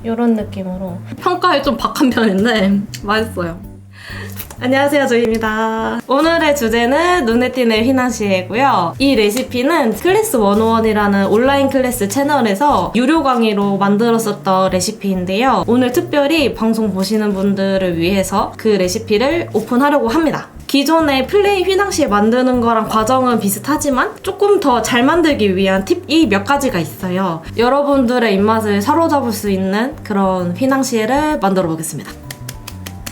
이런 느낌으로 평가에 좀 박한 편인데 맛있어요. 안녕하세요, 조이입니다. 오늘의 주제는 눈에 띄는 휘낭시에고요. 이 레시피는 클래스 101이라는 온라인 클래스 채널에서 유료 강의로 만들었었던 레시피인데요. 오늘 특별히 방송 보시는 분들을 위해서 그 레시피를 오픈하려고 합니다. 기존의 플레인 휘낭시에 만드는 거랑 과정은 비슷하지만 조금 더 잘 만들기 위한 팁이 몇 가지가 있어요. 여러분들의 입맛을 사로잡을 수 있는 그런 휘낭시에를 만들어 보겠습니다.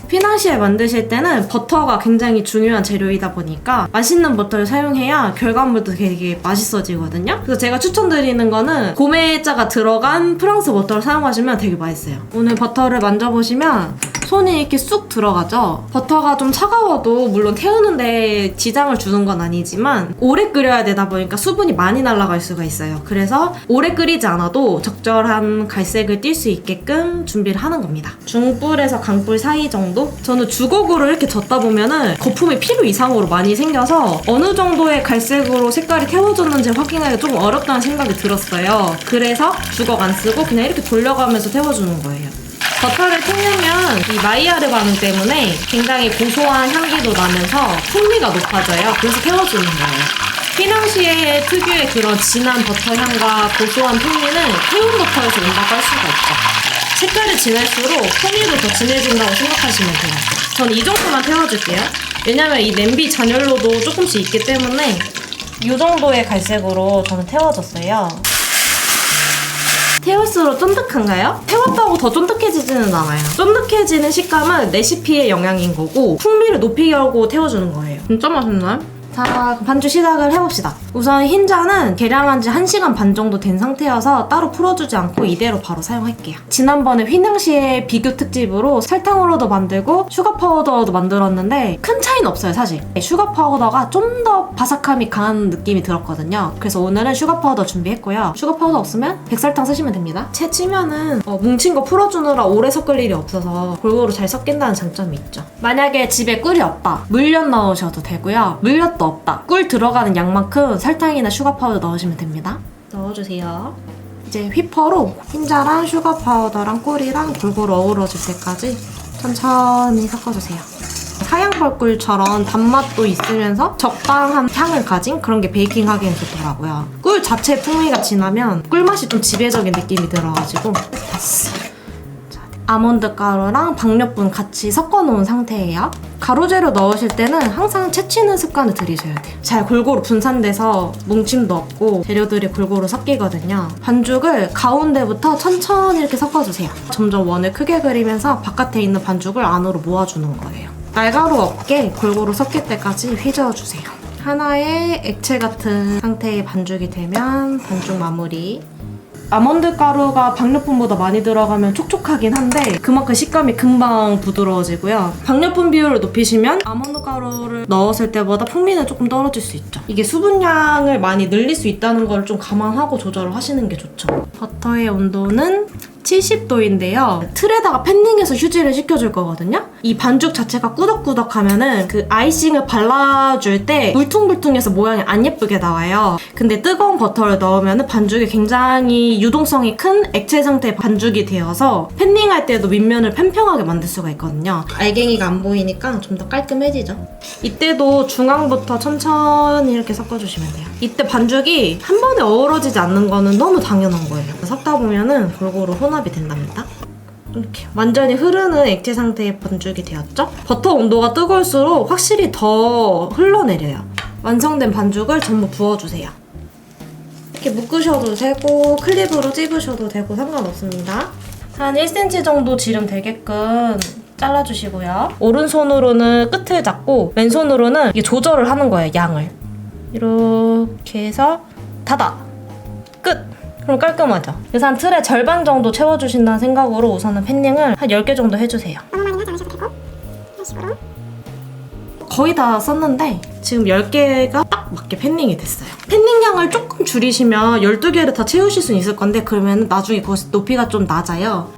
휘낭시에 만드실 때는 버터가 굉장히 중요한 재료이다 보니까 맛있는 버터를 사용해야 결과물도 되게 맛있어지거든요. 그래서 제가 추천드리는 거는 고메자가 들어간 프랑스 버터를 사용하시면 되게 맛있어요. 오늘 버터를 만져보시면 손이 이렇게 쑥 들어가죠? 버터가 좀 차가워도 물론 태우는데 지장을 주는 건 아니지만 오래 끓여야 되다 보니까 수분이 많이 날아갈 수가 있어요. 그래서 오래 끓이지 않아도 적절한 갈색을 띌 수 있게끔 준비를 하는 겁니다. 중불에서 강불 사이 정도? 저는 주걱으로 이렇게 젓다 보면은 거품이 필요 이상으로 많이 생겨서 어느 정도의 갈색으로 색깔이 태워졌는지 확인하기가 조금 어렵다는 생각이 들었어요. 그래서 주걱 안 쓰고 그냥 이렇게 돌려가면서 태워주는 거예요. 버터를 태우면 이 마이야르 반응 때문에 굉장히 고소한 향기도 나면서 풍미가 높아져요. 그래서 태워주는 거예요. 휘낭시에 특유의 그런 진한 버터 향과 고소한 풍미는 태운 버터에서 온다고 할 수가 있죠. 색깔이 진할수록 풍미도 더 진해진다고 생각하시면 돼요. 저는 이 정도만 태워줄게요. 왜냐면 이 냄비 잔열로도 조금씩 있기 때문에 이 정도의 갈색으로 저는 태워줬어요. 태울수록 쫀득한가요? 태웠다고 더 쫀득해지지는 않아요. 쫀득해지는 식감은 레시피의 영향인 거고 풍미를 높이려고 태워주는 거예요. 진짜 맛있나요? 자, 그럼 반주 시작을 해봅시다. 우선 흰자는 계량한 지 1시간 반 정도 된 상태여서 따로 풀어주지 않고 이대로 바로 사용할게요. 지난번에 휘낭시에 비교 특집으로 설탕으로도 만들고 슈가 파우더도 만들었는데 큰 차이는 없어요, 사실. 슈가 파우더가 좀 더 바삭함이 강한 느낌이 들었거든요. 그래서 오늘은 슈가 파우더 준비했고요. 슈가 파우더 없으면 백설탕 쓰시면 됩니다. 채 치면은 뭉친 거 풀어주느라 오래 섞을 일이 없어서 골고루 잘 섞인다는 장점이 있죠. 만약에 집에 꿀이 없다, 물엿 넣으셔도 되고요. 물엿도 없다, 꿀 들어가는 양만큼 설탕이나 슈가 파우더 넣으시면 됩니다. 넣어주세요. 이제 휘퍼로 흰자랑 슈가 파우더랑 꿀이랑 골고루 어우러질 때까지 천천히 섞어주세요. 사양벌꿀처럼 단맛도 있으면서 적당한 향을 가진 그런 게 베이킹하기엔 좋더라고요. 꿀 자체 풍미가 진하면 꿀맛이 좀 지배적인 느낌이 들어가지고 됐어. 자, 아몬드 가루랑 박력분 같이 섞어놓은 상태예요. 가루재료 넣으실 때는 항상 채치는 습관을 들이셔야 돼요. 잘 골고루 분산돼서 뭉침도 없고 재료들이 골고루 섞이거든요. 반죽을 가운데부터 천천히 이렇게 섞어주세요. 점점 원을 크게 그리면서 바깥에 있는 반죽을 안으로 모아주는 거예요. 날가루 없게 골고루 섞일 때까지 휘저어주세요. 하나의 액체 같은 상태의 반죽이 되면 반죽 마무리. 아몬드 가루가 박력분보다 많이 들어가면 촉촉하긴 한데 그만큼 식감이 금방 부드러워지고요. 박력분 비율을 높이시면 아몬드 가루를 넣었을 때보다 풍미는 조금 떨어질 수 있죠. 이게 수분량을 많이 늘릴 수 있다는 걸 좀 감안하고 조절을 하시는 게 좋죠. 버터의 온도는 70도인데요. 틀에다가 팬닝해서 휴지를 식혀줄 거거든요. 이 반죽 자체가 꾸덕꾸덕하면은 그 아이싱을 발라줄 때 울퉁불퉁해서 모양이 안 예쁘게 나와요. 근데 뜨거운 버터를 넣으면은 반죽이 굉장히 유동성이 큰 액체 상태의 반죽이 되어서 팬닝할 때도 밑면을 팽팽하게 만들 수가 있거든요. 알갱이가 안 보이니까 좀 더 깔끔해지죠. 이때도 중앙부터 천천히 이렇게 섞어주시면 돼요. 이때 반죽이 한 번에 어우러지지 않는 거는 너무 당연한 거예요. 섞다 보면은 골고루 혼합이 된답니다. 이렇게 완전히 흐르는 액체 상태의 반죽이 되었죠? 버터 온도가 뜨거울수록 확실히 더 흘러내려요. 완성된 반죽을 전부 부어주세요. 이렇게 묶으셔도 되고 클립으로 찝으셔도 되고 상관없습니다. 한 1cm 정도 지름 되게끔 잘라주시고요. 오른손으로는 끝을 잡고 왼손으로는 이게 조절을 하는 거예요, 양을. 이렇게 해서 닫아! 끝! 그럼 깔끔하죠? 그래서 한 틀에 절반 정도 채워주신다는 생각으로 우선은 팬닝을 한 10개 정도 해주세요. 너무 많이 하지 않으셔도 되고 이런 식으로 거의 다 썼는데 지금 10개가 딱 맞게 팬닝이 됐어요. 팬닝 양을 조금 줄이시면 12개를 다 채우실 수 있을 건데 그러면 나중에 그 높이가 좀 낮아요.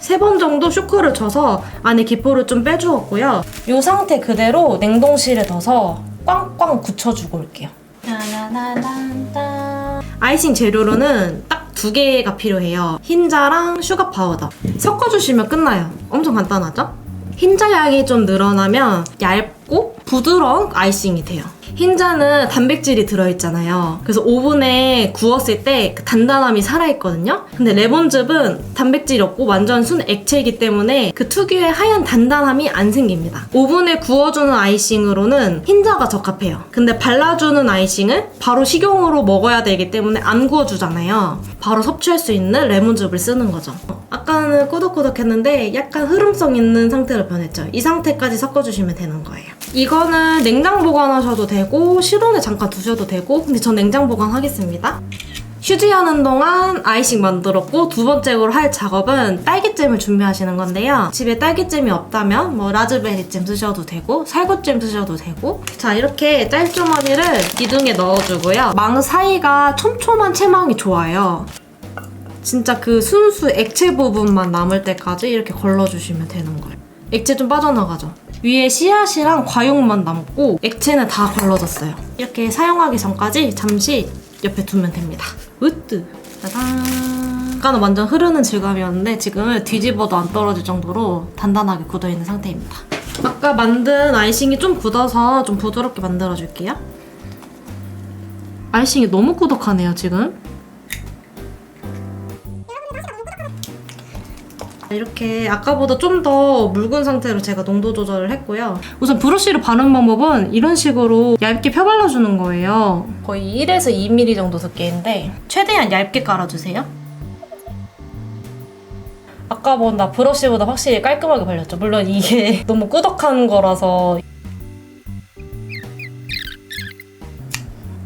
3번 정도 슈크를 쳐서 안에 기포를 좀 빼주었고요. 이 상태 그대로 냉동실에 넣어서 꽝꽝 굳혀주고 올게요. 아이싱 재료로는 딱 2개가 필요해요. 흰자랑 슈가 파우더. 섞어주시면 끝나요. 엄청 간단하죠? 흰자 양이 좀 늘어나면 얇고 부드러운 아이싱이 돼요. 흰자는 단백질이 들어있잖아요. 그래서 오븐에 구웠을 때 그 단단함이 살아있거든요. 근데 레몬즙은 단백질이 없고 완전 순 액체이기 때문에 그 특유의 하얀 단단함이 안 생깁니다. 오븐에 구워주는 아이싱으로는 흰자가 적합해요. 근데 발라주는 아이싱은 바로 식용으로 먹어야 되기 때문에 안 구워주잖아요. 바로 섭취할 수 있는 레몬즙을 쓰는 거죠. 아까는 꾸덕꾸덕했는데 약간 흐름성 있는 상태로 변했죠. 이 상태까지 섞어주시면 되는 거예요. 이거는 냉장 보관하셔도 되고 실온에 잠깐 두셔도 되고, 근데 전 냉장 보관하겠습니다. 휴지하는 동안 아이싱 만들었고, 두 번째로 할 작업은 딸기잼을 준비하시는 건데요. 집에 딸기잼이 없다면 뭐 라즈베리잼 쓰셔도 되고 살구잼 쓰셔도 되고. 자, 이렇게 짤주머니를 기둥에 넣어주고요. 망 사이가 촘촘한 채망이 좋아요. 진짜 그 순수 액체 부분만 남을 때까지 이렇게 걸러주시면 되는 거예요. 액체 좀 빠져나가죠? 위에 씨앗이랑 과육만 남고 액체는 다 걸러졌어요. 이렇게 사용하기 전까지 잠시 옆에 두면 됩니다. 으뜨! 짜잔! 아까는 완전 흐르는 질감이었는데 지금은 뒤집어도 안 떨어질 정도로 단단하게 굳어있는 상태입니다. 아까 만든 아이싱이 좀 굳어서 좀 부드럽게 만들어줄게요. 아이싱이 너무 꾸덕하네요, 지금. 이렇게 아까보다 좀 더 묽은 상태로 제가 농도 조절을 했고요. 우선 브러쉬로 바르는 방법은 이런 식으로 얇게 펴발라주는 거예요. 거의 1에서 2mm 정도 두께인데 최대한 얇게 깔아주세요. 아까보다 브러쉬보다 확실히 깔끔하게 발렸죠. 물론 이게 너무 꾸덕한 거라서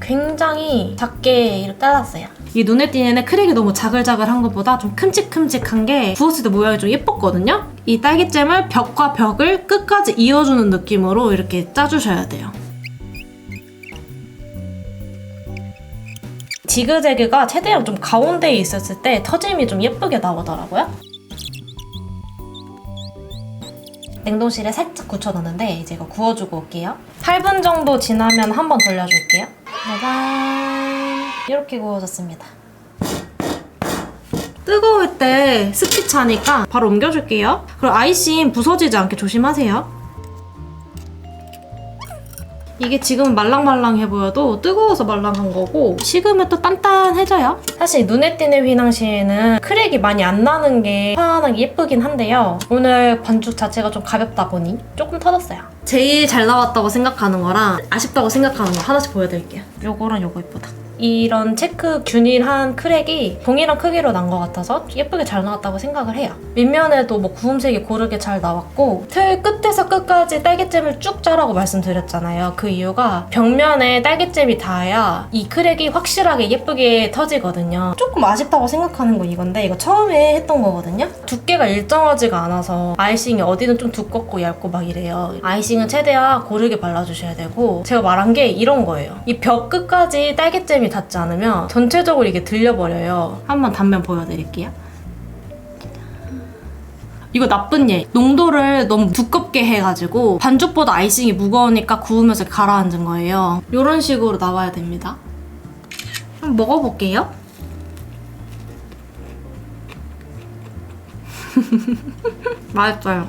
굉장히 작게 이렇게 잘랐어요. 이 눈에 띄는 크랙이 너무 자글자글한 것보다 좀 큼직큼직한 게 구웠을 때 모양이 좀 예뻤거든요? 이 딸기잼을 벽과 벽을 끝까지 이어주는 느낌으로 이렇게 짜주셔야 돼요. 지그재그가 최대한 좀 가운데에 있었을 때 터짐이 좀 예쁘게 나오더라고요. 냉동실에 살짝 굳혀놨는데 이제 이거 구워주고 올게요. 8분 정도 지나면 한번 돌려줄게요. 짜잔! 이렇게 구워졌습니다. 뜨거울 때 습기 차니까 바로 옮겨줄게요. 그리고 아이싱 부서지지 않게 조심하세요. 이게 지금 말랑말랑해 보여도 뜨거워서 말랑한 거고 식으면 또 단단해져요. 사실 눈에 띄는 휘낭시에는 크랙이 많이 안 나는 게 환하게 예쁘긴 한데요. 오늘 반죽 자체가 좀 가볍다 보니 조금 터졌어요. 제일 잘 나왔다고 생각하는 거랑 아쉽다고 생각하는 거 하나씩 보여드릴게요. 요거랑 요거 예쁘다. 이런 체크 균일한 크랙이 동일한 크기로 난 것 같아서 예쁘게 잘 나왔다고 생각을 해요. 밑면에도 뭐 구움색이 고르게 잘 나왔고 틀 끝에서 끝까지 딸기잼을 쭉 짜라고 말씀드렸잖아요. 그 이유가 벽면에 딸기잼이 닿아야 이 크랙이 확실하게 예쁘게 터지거든요. 조금 아쉽다고 생각하는 건 이건데 이거 처음에 했던 거거든요. 두께가 일정하지가 않아서 아이싱이 어디는 좀 두껍고 얇고 막 이래요. 아이싱은 최대한 고르게 발라주셔야 되고 제가 말한 게 이런 거예요. 이 벽 끝까지 딸기잼이 닿지 않으면 전체적으로 이게 들려버려요. 한번 단면 보여드릴게요. 이거 나쁜 예. 농도를 너무 두껍게 해가지고 반죽보다 아이싱이 무거우니까 구우면서 가라앉은 거예요. 이런 식으로 나와야 됩니다. 한번 먹어볼게요. 맛있어요.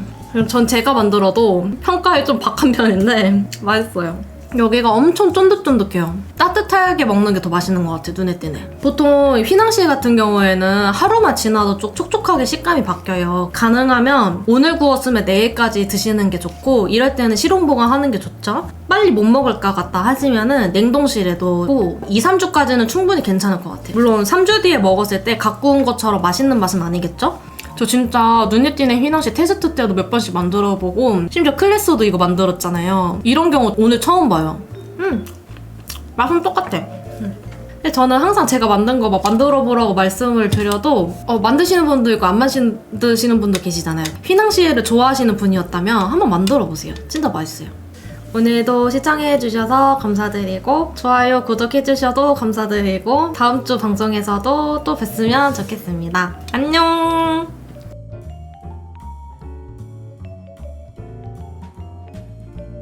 전 제가 만들어도 평가에 좀 박한 편인데 맛있어요. 여기가 엄청 쫀득쫀득해요. 따뜻하게 먹는 게 더 맛있는 것 같아요, 눈에 띄네. 보통 휘낭시 같은 경우에는 하루만 지나도 좀 촉촉하게 식감이 바뀌어요. 가능하면 오늘 구웠으면 내일까지 드시는 게 좋고 이럴 때는 실온 보관하는 게 좋죠. 빨리 못 먹을 것 같다 하시면은 냉동실에도 2, 3주까지는 충분히 괜찮을 것 같아요. 물론 3주 뒤에 먹었을 때 갖고 온 것처럼 맛있는 맛은 아니겠죠? 저 진짜 눈에 띄는 휘낭시 테스트 때도 몇 번씩 만들어보고 심지어 클래스도 이거 만들었잖아요. 이런 경우 오늘 처음 봐요. 맛은 똑같아. 근데 저는 항상 제가 만든 거 막 만들어보라고 말씀을 드려도 만드시는 분도 있고 안 만드시는 분도 계시잖아요. 휘낭시를 좋아하시는 분이었다면 한번 만들어보세요. 진짜 맛있어요. 오늘도 시청해주셔서 감사드리고 좋아요, 구독해주셔도 감사드리고 다음 주 방송에서도 또 뵀으면 좋겠습니다. 안녕!